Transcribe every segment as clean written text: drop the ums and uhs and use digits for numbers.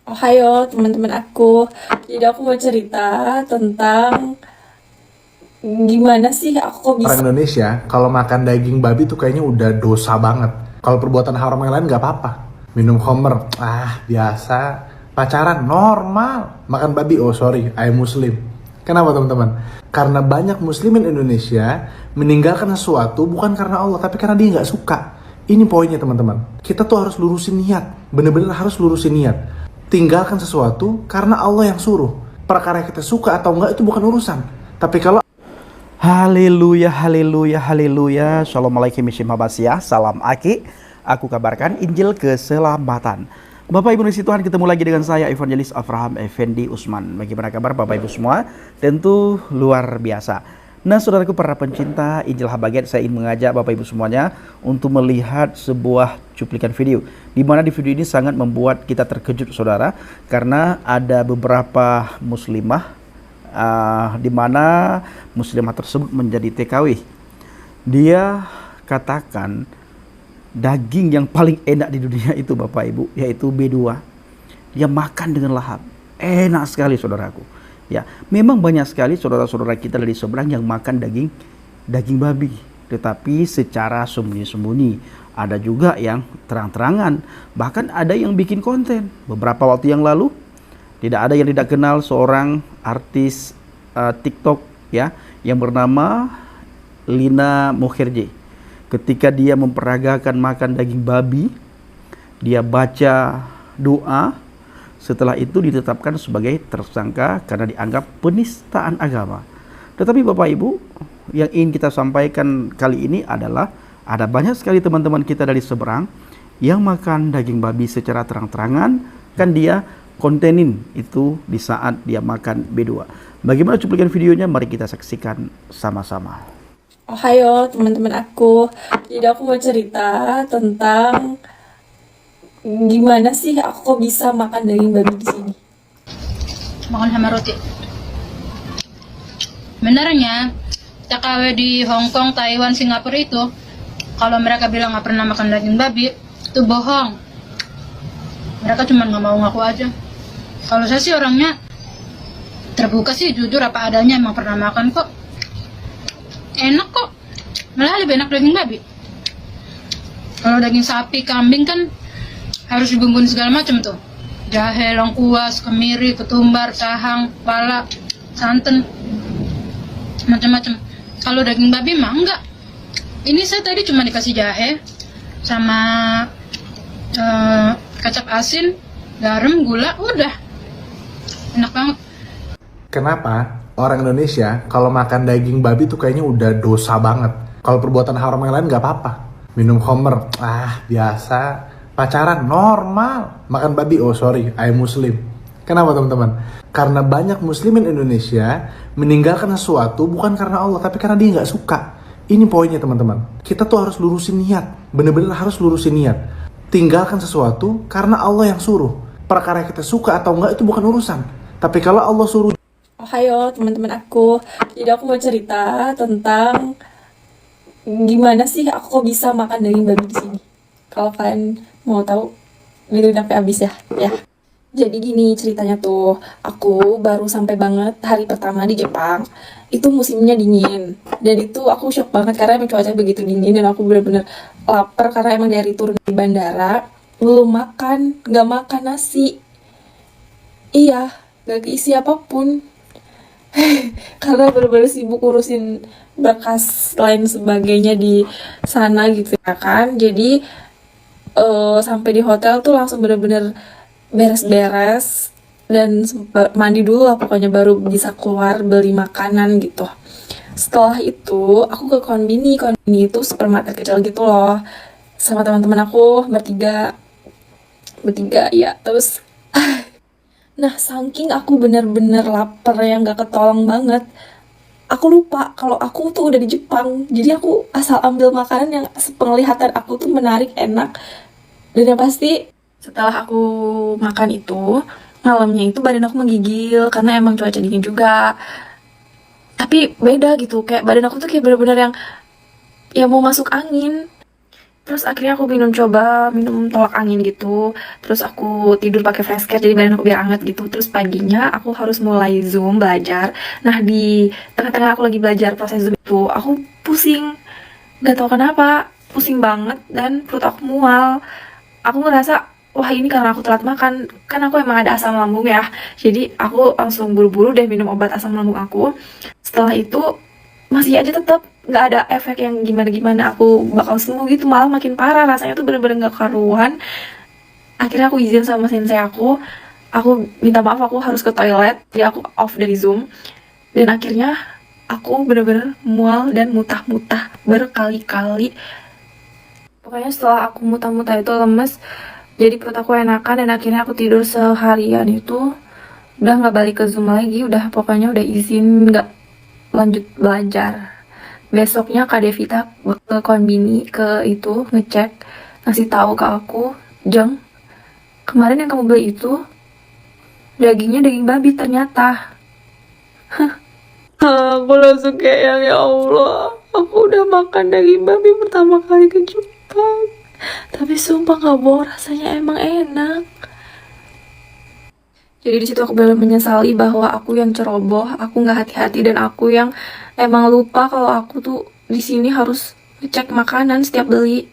Ohayo teman-teman aku. Jadi aku mau cerita tentang gimana sih aku kok bisa. Orang Indonesia kalau makan daging babi tuh kayaknya udah dosa banget. Kalau perbuatan haram yang lain nggak apa-apa. Minum khamr, biasa. Pacaran normal. Makan babi, oh sorry, I Muslim. Kenapa teman-teman? Karena banyak muslimin Indonesia meninggalkan sesuatu bukan karena Allah, tapi karena dia nggak suka. Ini poinnya teman-teman. Kita tuh harus lurusin niat. Bener-bener harus lurusin niat. Tinggalkan sesuatu karena Allah yang suruh. Perkara yang kita suka atau enggak itu bukan urusan. Tapi kalau Haleluya, haleluya, haleluya. Assalamualaikum warahmatullahi wabarakatuh. Salam Aki. Aku kabarkan Injil keselamatan. Bapak Ibu Tuhan, ketemu lagi dengan saya Evangelis Avraham Effendi Usman. Bagaimana kabar Bapak Ibu semua? Tentu luar biasa. Nah, saudaraku para pencinta Injil Habagat, saya ingin mengajak Bapak Ibu semuanya untuk melihat sebuah cuplikan video, di mana di video ini sangat membuat kita terkejut, saudara, karena ada beberapa muslimah di mana muslimah tersebut menjadi TKW. Dia katakan daging yang paling enak di dunia itu Bapak Ibu, yaitu B2. Dia makan dengan lahap. Enak sekali saudaraku. Ya, memang banyak sekali saudara-saudara kita dari seberang yang makan daging babi, tetapi secara sembunyi-sembunyi. Ada juga yang terang-terangan, bahkan ada yang bikin konten. Beberapa waktu yang lalu, tidak ada yang tidak kenal seorang artis TikTok ya yang bernama Lina Mukherjee. Ketika dia memperagakan makan daging babi, dia baca doa. Setelah itu ditetapkan sebagai tersangka karena dianggap penistaan agama. Tetapi Bapak Ibu, yang ingin kita sampaikan kali ini adalah ada banyak sekali teman-teman kita dari seberang yang makan daging babi secara terang-terangan, kan dia kontenin itu di saat dia makan B2. Bagaimana cuplikan videonya? Mari kita saksikan sama-sama. Ohayo teman-teman aku. Jadi aku mau cerita tentang gimana sih aku kok bisa makan daging babi di sini. Makan sama roti. Benarnya TKW di Hong Kong, Taiwan, Singapura itu, kalau mereka bilang nggak pernah makan daging babi, itu bohong. Mereka cuma nggak mau ngaku aja. Kalau saya sih orangnya terbuka sih, jujur apa adanya, emang pernah makan kok. Enak kok, malah lebih enak daging babi. Kalau daging sapi, kambing kan harus dibumbuin segala macam tuh. Jahe, lengkuas, kemiri, ketumbar, cahang, pala, santan, macam-macam. Kalau daging babi mah enggak. Ini saya tadi cuma dikasih jahe sama kecap asin, garam, gula, udah. Enak banget. kenapa orang Indonesia kalau makan daging babi tuh kayaknya udah dosa banget. Kalau perbuatan haram yang lain nggak apa-apa. Minum khamr, biasa. Pacaran normal. Makan babi, oh sorry, I Muslim. Kenapa teman-teman? Karena banyak muslimin Indonesia meninggalkan sesuatu bukan karena Allah, tapi karena dia nggak suka. Ini poinnya teman-teman. Kita tuh harus lurusin niat. Bener-bener harus lurusin niat. Tinggalkan sesuatu karena Allah yang suruh. Perkara yang kita suka atau enggak itu bukan urusan. Tapi kalau Allah suruh. Ohayo teman-teman aku. Jadi aku mau cerita tentang gimana sih aku kok bisa makan daging babi di sini. Kalau kalian mau tahu, dengerin sampai habis ya. Jadi gini ceritanya tuh, aku baru sampai banget hari pertama di Jepang. Itu musimnya dingin. Dan itu aku shock banget karena emang cuaca begitu dingin dan aku bener-bener lapar karena emang dari turun di bandara belum makan, gak makan nasi. Iya, gak keisi apapun. Karena bener-bener sibuk urusin berkas lain sebagainya di sana gitu ya kan. Jadi sampai di hotel tuh langsung bener-bener beres-beres dan mandi dulu lah pokoknya baru bisa keluar beli makanan gitu. Setelah itu aku ke Konbini itu supermarket kecil gitu loh sama teman-teman aku bertiga ya. Terus nah saking aku bener-bener lapar yang gak ketolong banget, aku lupa kalau aku tuh udah di Jepang. Jadi aku asal ambil makanan yang penglihatan aku tuh menarik, enak. Dan yang pasti setelah aku makan itu, malamnya itu badan aku menggigil karena emang cuaca dingin juga. Tapi beda gitu, kayak badan aku tuh kayak bener-bener yang mau masuk angin. Terus akhirnya aku minum tolak angin gitu. Terus aku tidur pakai flash care jadi badan aku biar hangat gitu. Terus paginya aku harus mulai Zoom belajar. Nah, di tengah-tengah aku lagi belajar proses Zoom itu, aku pusing. Gak tau kenapa, pusing banget dan perut aku mual. Aku ngerasa, wah ini karena aku telat makan. Kan aku emang ada asam lambung ya. Jadi aku langsung buru-buru deh minum obat asam lambung aku. Setelah itu masih aja tetap nggak ada efek yang gimana aku bakal sembuh gitu, malah makin parah rasanya tuh bener-bener nggak karuan. Akhirnya aku izin sama sensei aku minta maaf aku harus ke toilet, jadi aku off dari Zoom. Dan akhirnya aku bener-bener mual dan muntah-muntah berkali-kali. Pokoknya setelah aku muntah-muntah itu lemes, jadi perut aku enakan dan akhirnya aku tidur seharian itu udah nggak balik ke Zoom lagi, pokoknya udah izin nggak lanjut belajar. Besoknya Kak Devita ke Konbini ke itu ngecek, ngasih tahu ke aku, Jeng, kemarin yang kamu beli itu dagingnya daging babi ternyata. Aku langsung kayak, ya Allah, aku udah makan daging babi pertama kali ke Jepang. Tapi sumpah gak bohong, rasanya emang enak. Jadi di situ aku benar menyesali bahwa aku yang ceroboh, aku nggak hati-hati dan aku yang emang lupa kalau aku tuh di sini harus ngecek makanan setiap beli.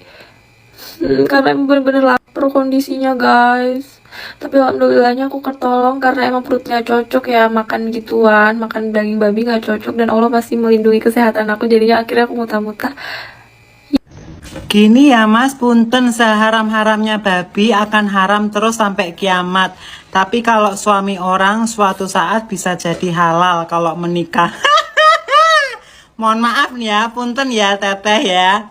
Karena emang bener-bener lapar kondisinya guys. Tapi alhamdulillahnya aku ketolong karena emang perut nggak cocok ya makan gituan, makan daging babi nggak cocok dan Allah masih melindungi kesehatan aku. Jadinya akhirnya aku muntah-muntah. Gini ya Mas, punten seharam-haramnya babi akan haram terus sampai kiamat. Tapi kalau suami orang suatu saat bisa jadi halal kalau menikah. Mohon maaf nih ya, punten ya teteh ya.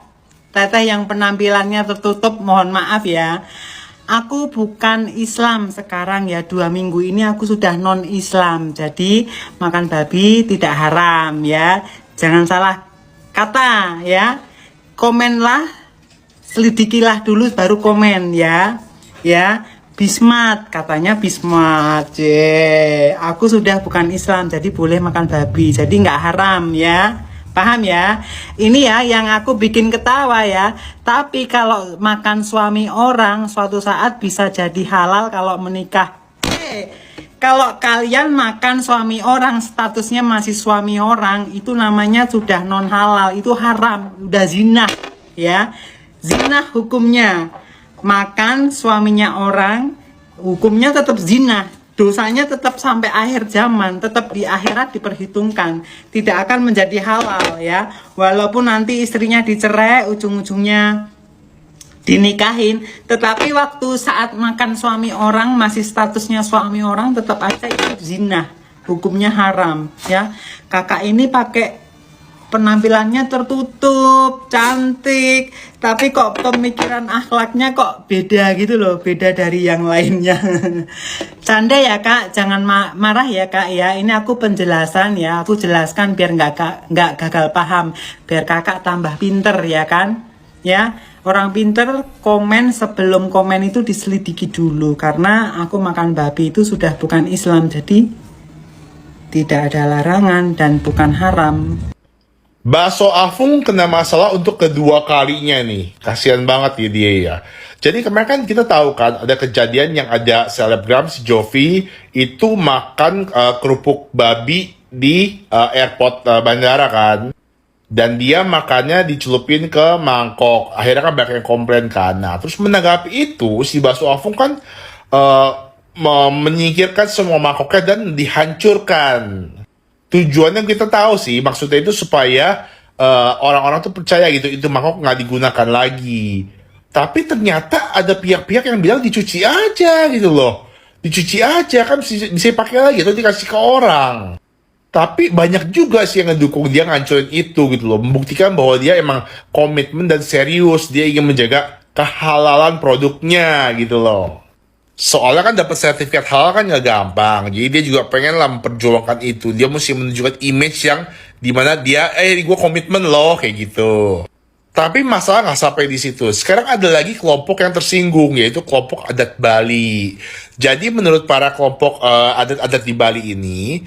Teteh yang penampilannya tertutup, mohon maaf ya. Aku bukan Islam sekarang ya, 2 minggu ini aku sudah non-Islam. Jadi makan babi tidak haram ya. Jangan salah kata ya. Komenlah, selidikilah dulu baru komen ya. Ya, Bismat katanya Bismat. Aku sudah bukan Islam jadi boleh makan babi. Jadi nggak haram ya. Paham ya? Ini ya yang aku bikin ketawa ya. Tapi kalau makan suami orang suatu saat bisa jadi halal kalau menikah. Kalau kalian makan suami orang statusnya masih suami orang, itu namanya sudah non halal, itu haram, udah zina ya. Zina hukumnya. Makan suaminya orang hukumnya tetap zina. Dosanya tetap sampai akhir zaman, tetap di akhirat diperhitungkan, tidak akan menjadi halal ya. Walaupun nanti istrinya dicerai, ujung-ujungnya dinikahin, tetapi waktu saat makan suami orang masih statusnya suami orang, tetap aja itu zina, hukumnya haram ya. Kakak ini pakai penampilannya tertutup, cantik, tapi kok pemikiran akhlaknya kok beda gitu loh, beda dari yang lainnya. Canda ya kak, jangan marah ya kak ya. Ini aku penjelasan ya, aku jelaskan biar nggak gagal paham, biar kakak tambah pinter ya kan. Ya, orang pinter komen sebelum komen itu diselidiki dulu, karena aku makan babi itu sudah bukan Islam, jadi tidak ada larangan dan bukan haram. Bakso Afung kena masalah untuk kedua kalinya nih. Kasihan banget ya dia ya. Jadi kemarin kan kita tahu kan ada kejadian yang ada selebgram si Jovi itu makan kerupuk babi di airport bandara kan. Dan dia makannya dicelupin ke mangkok. Akhirnya kan banyak yang komplain kan. Nah terus menanggapi itu si Bakso Afung kan menyingkirkan semua mangkoknya dan dihancurkan. Tujuannya kita tahu sih, maksudnya itu supaya orang-orang tuh percaya gitu, itu mangkok nggak digunakan lagi. Tapi ternyata ada pihak-pihak yang bilang dicuci aja gitu loh. Dicuci aja kan bisa pakai lagi atau dikasih ke orang. Tapi banyak juga sih yang ngedukung dia ngancurin itu gitu loh. Membuktikan bahwa dia emang komitmen dan serius. Dia ingin menjaga kehalalan produknya gitu loh. Soalnya kan dapat sertifikat halal kan nggak gampang. Jadi dia juga pengen lah memperjuangkan itu. Dia mesti menunjukkan image yang dimana dia, gue komitmen loh kayak gitu. Tapi masalah nggak sampai di situ. Sekarang ada lagi kelompok yang tersinggung, yaitu kelompok adat Bali. Jadi menurut para kelompok adat-adat di Bali ini,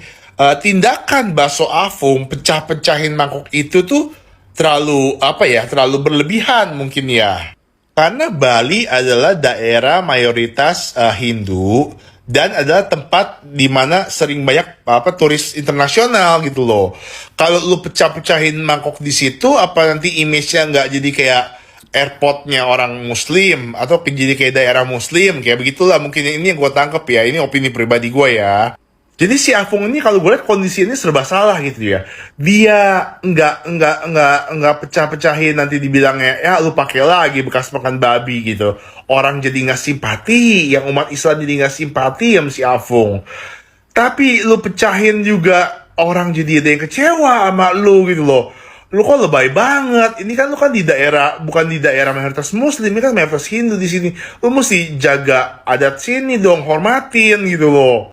tindakan Bakso Afung pecah-pecahin mangkok itu tuh terlalu terlalu berlebihan mungkin ya. Karena Bali adalah daerah mayoritas Hindu dan adalah tempat di mana sering banyak turis internasional gitu loh. Kalau lu pecah-pecahin mangkok di situ, apa nanti image-nya nggak jadi kayak airportnya orang Muslim atau jadi kayak daerah Muslim, kayak begitulah mungkin ini yang gue tangkep ya. Ini opini pribadi gue ya. Jadi si Afung ini kalau gue lihat kondisi ini serba salah gitu ya. Dia nggak pecah-pecahin nanti dibilangnya ya lu pakai lagi bekas makan babi gitu. Orang jadi nggak simpati, yang umat Islam jadi nggak simpati sama si Afung. Tapi lu pecahin juga orang jadi ada yang kecewa sama lu gitu loh. Lu kok lebay banget. Ini kan lu kan di daerah, bukan di daerah mayoritas Muslim, ini kan mayoritas Hindu di sini. Lu mesti jaga adat sini dong, hormatin gitu loh.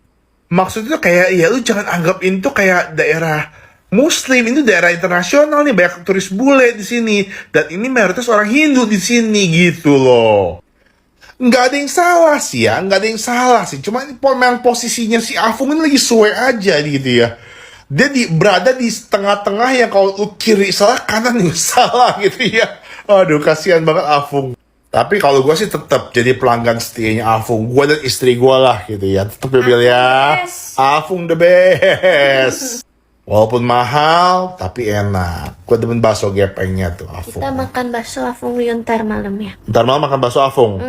Maksudnya kayak ya lu jangan anggap itu kayak daerah Muslim, itu daerah internasional nih, banyak turis bule di sini dan ini mayoritas orang Hindu di sini gitu loh. Nggak ada yang salah sih ya, nggak ada yang salah sih. Cuma memang posisinya si Afung ini lagi suwe aja gitu ya. Dia berada di tengah-tengah yang kalau lu kiri salah, kanan yang salah gitu ya. Aduh, kasihan banget Afung. Tapi kalau gue sih tetap jadi pelanggan setianya Afung. Gue dan istri gue lah gitu ya. Tetap ya. Afung the best. Walaupun mahal, tapi enak. Gue demen bakso gepengnya tuh Afung. Kita makan bakso Afung yuk ntar malam ya. Ntar malam makan bakso Afung.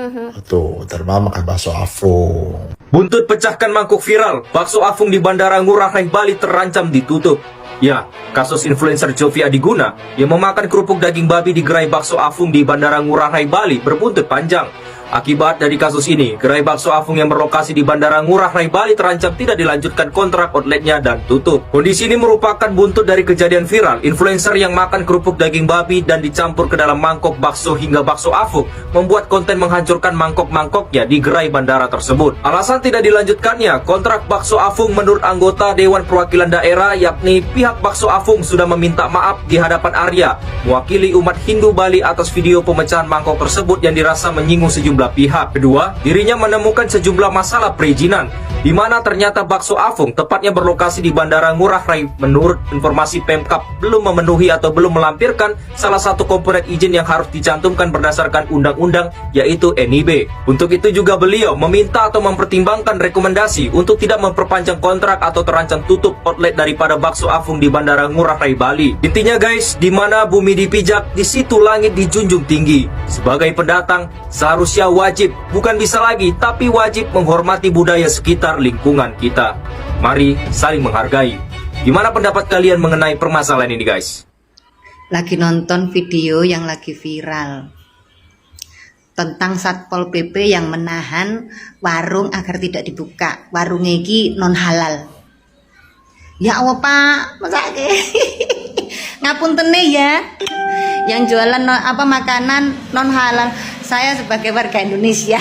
Tuh, ntar malam makan bakso Afung. Buntut pecahkan mangkuk viral, bakso Afung di Bandara Ngurah Rai Bali terancam ditutup. Ya, kasus influencer Jovi Adiguna yang memakan kerupuk daging babi di gerai bakso Afung di Bandara Ngurah Rai Bali berbuntut panjang. Akibat dari kasus ini, gerai bakso Afung yang berlokasi di Bandara Ngurah Rai Bali terancam tidak dilanjutkan kontrak outletnya dan tutup. Kondisi ini merupakan buntut dari kejadian viral influencer yang makan kerupuk daging babi dan dicampur ke dalam mangkok bakso hingga bakso Afung, membuat konten menghancurkan mangkok-mangkoknya di gerai bandara tersebut. Alasan tidak dilanjutkannya kontrak bakso Afung menurut anggota Dewan Perwakilan Daerah, yakni pihak bakso Afung sudah meminta maaf di hadapan Arya, mewakili umat Hindu Bali atas video pemecahan mangkok tersebut yang dirasa menyinggung sejumlah pihak. Kedua, dirinya menemukan sejumlah masalah perizinan, di mana ternyata bakso Afung tepatnya berlokasi di Bandara Ngurah Rai. Menurut informasi Pemkab, belum memenuhi atau belum melampirkan salah satu komponen izin yang harus dicantumkan berdasarkan undang-undang, yaitu NIB. Untuk itu juga beliau meminta atau mempertimbangkan rekomendasi untuk tidak memperpanjang kontrak atau terancam tutup outlet daripada bakso Afung di Bandara Ngurah Rai Bali. Intinya guys, di mana bumi dipijak, di situ langit dijunjung tinggi. Sebagai pendatang, seharusnya wajib, bukan bisa lagi, tapi wajib menghormati budaya sekitar lingkungan kita. Mari saling menghargai. Gimana pendapat kalian mengenai permasalahan ini guys? Lagi nonton video yang lagi viral tentang Satpol PP yang menahan warung agar tidak dibuka. Warungnya iki non halal. Ya Allah Pak, masake. Ngapuntene ya. Yang jualan makanan non halal. Saya sebagai warga Indonesia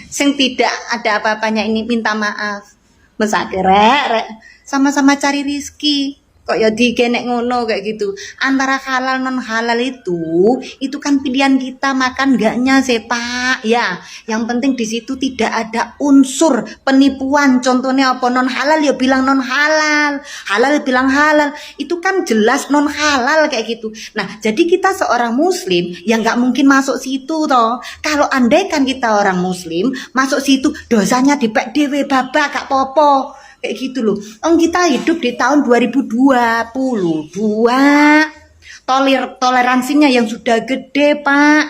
sing tidak ada apa-apanya ini minta maaf. Mesake rek sama-sama cari rizki. Kok ya digenek ngono kayak gitu. Antara halal non halal itu kan pilihan kita makan enggaknya sih Pak. Ya, yang penting di situ tidak ada unsur penipuan. Contohnya apa, non halal ya bilang non halal, halal bilang halal. Itu kan jelas non halal kayak gitu. Nah, jadi kita seorang muslim yang nggak mungkin masuk situ toh. Kalau andaikan kita orang muslim masuk situ, dosanya dipek dewe babak gak popo. Kayak gitu loh. Kita hidup di tahun 2022. Toleransinya yang sudah gede Pak.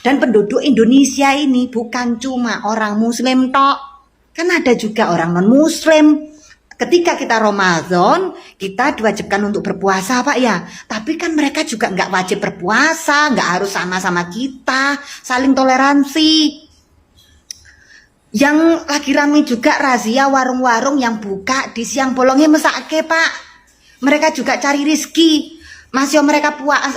Dan penduduk Indonesia ini bukan cuma orang muslim tok. Kan ada juga orang non muslim. Ketika kita Ramadan, kita diwajibkan untuk berpuasa Pak ya. Tapi kan mereka juga nggak wajib berpuasa, nggak harus sama-sama kita. Saling toleransi. Yang lagi rame juga razia warung-warung yang buka di siang bolongnya mesake Pak. Mereka juga cari rizki. Masih mereka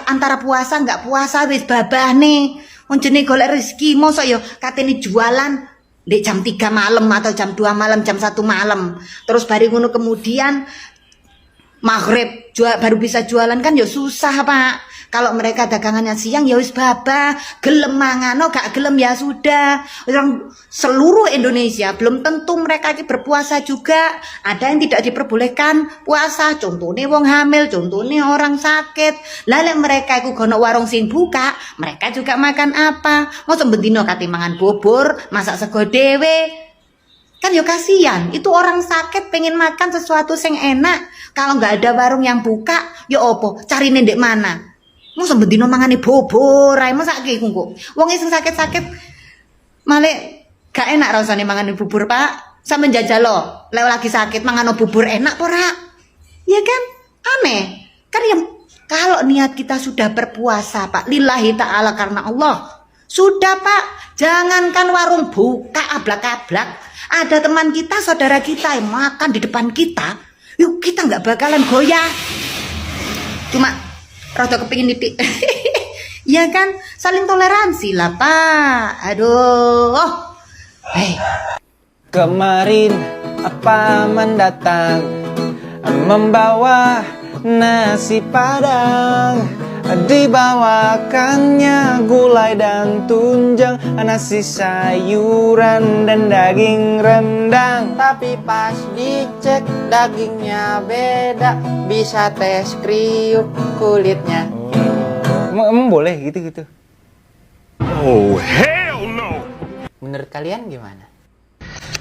antara puasa nggak puasa wis babah nih. Menjene golek rizki. Mosok yo katene jualan di jam 3 malam atau jam 2 malam, jam 1 malam. Terus bari ngono kemudian maghrib baru bisa jualan kan ya susah Pak. Kalau mereka dagangannya siang ya wis babah, gelem mangano gak gelem ya sudah. Orang seluruh Indonesia belum tentu mereka ini berpuasa juga. Ada yang tidak diperbolehkan puasa, contohnya wong hamil, contohnya orang sakit. Lalu mereka iku gono warung sing buka, mereka juga makan apa? Mosok bendino kate mangan bubur, masak sego dhewe. Kan ya kasihan, itu orang sakit pengen makan sesuatu yang enak. Kalau nggak ada warung yang buka, ya opo, cari ndek mana? Masa bendino mangane bubur, ae masa iki kok. Wong sing sakit-sakit malah gak enak rasane mangan bubur, Pak. Sampe njajal lo, lek lagi sakit mangan bubur enak ora? Ya kan? Aneh. Kan yang kalau niat kita sudah berpuasa, Pak, lillahi ta'ala karena Allah. Sudah, Pak, jangankan warung buka ablak-ablak. Ada teman kita, saudara kita yang makan di depan kita, yuk kita nggak bakalan goyah. Cuma rada kepingin titik. Ya kan, saling toleransi lah, Pak. Aduh. Hei. Kemarin apa mendatang membawa nasi padang, dibawakannya gulai dan tunjang, nasi sayuran dan daging rendang. Tapi pas dicek dagingnya beda, bisa tes kriuk kulitnya. Emang boleh gitu-gitu? Oh, hell no! Menurut kalian gimana?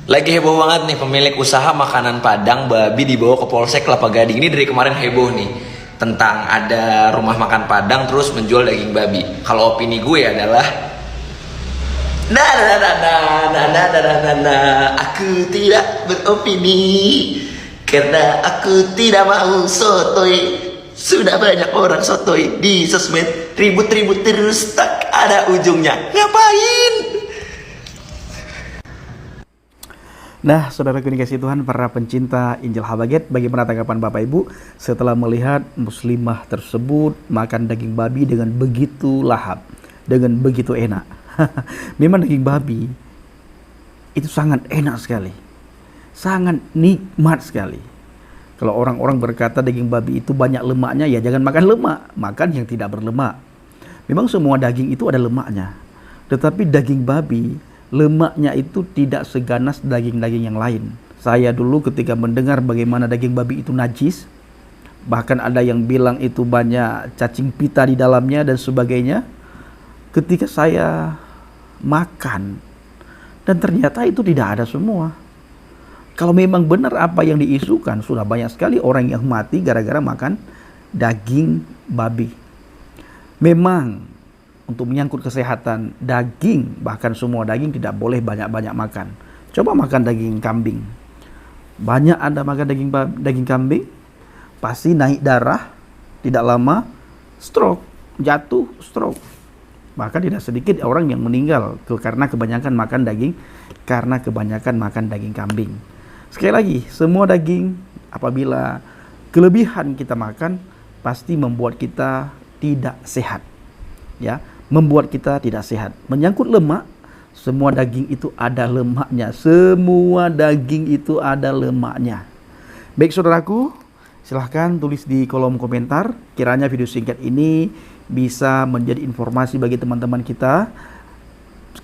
Lagi heboh banget nih pemilik usaha makanan Padang babi dibawa ke Polsek Kelapa Gading. Ini dari kemarin heboh nih tentang ada rumah makan Padang terus menjual daging babi. Kalau opini gue adalah aku tidak beropini karena aku tidak mau sotoy. Sudah banyak orang sotoy di sosmed, ribut-ribut terus tak ada ujungnya. Ngapain? Nah, saudaraku dikasih Tuhan, para pencinta Injil Habaget, bagaimana tanggapan Bapak Ibu setelah melihat muslimah tersebut makan daging babi dengan begitu lahap, dengan begitu enak? Memang daging babi itu sangat enak sekali, sangat nikmat sekali. Kalau orang-orang berkata daging babi itu banyak lemaknya, ya jangan makan lemak, makan yang tidak berlemak. Memang semua daging itu ada lemaknya, tetapi daging babi lemaknya itu tidak seganas daging-daging yang lain. Saya dulu ketika mendengar bagaimana daging babi itu najis, bahkan ada yang bilang itu banyak cacing pita di dalamnya dan sebagainya, ketika saya makan dan ternyata itu tidak ada semua. Kalau memang benar apa yang diisukan, sudah banyak sekali orang yang mati gara-gara makan daging babi. Memang untuk menyangkut kesehatan daging, bahkan semua daging tidak boleh banyak-banyak makan. Coba makan daging kambing. Banyak Anda makan daging kambing, pasti naik darah, tidak lama stroke, jatuh stroke. Bahkan tidak sedikit orang yang meninggal karena kebanyakan makan daging kambing. Sekali lagi, semua daging apabila kelebihan kita makan pasti membuat kita tidak sehat. Ya, membuat kita tidak sehat. Menyangkut lemak, semua daging itu ada lemaknya. Semua daging itu ada lemaknya. Baik saudaraku, silahkan tulis di kolom komentar. Kiranya video singkat ini bisa menjadi informasi bagi teman-teman kita.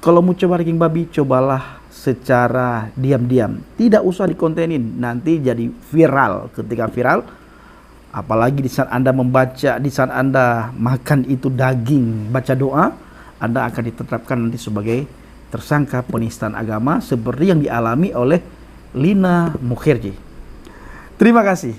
Kalau mau coba daging babi, cobalah secara diam-diam. Tidak usah dikontenin, nanti jadi viral. Ketika viral, apalagi di saat Anda membaca, di saat Anda makan itu daging, baca doa, Anda akan ditetapkan nanti sebagai tersangka penistaan agama seperti yang dialami oleh Lina Mukherjee. Terima kasih.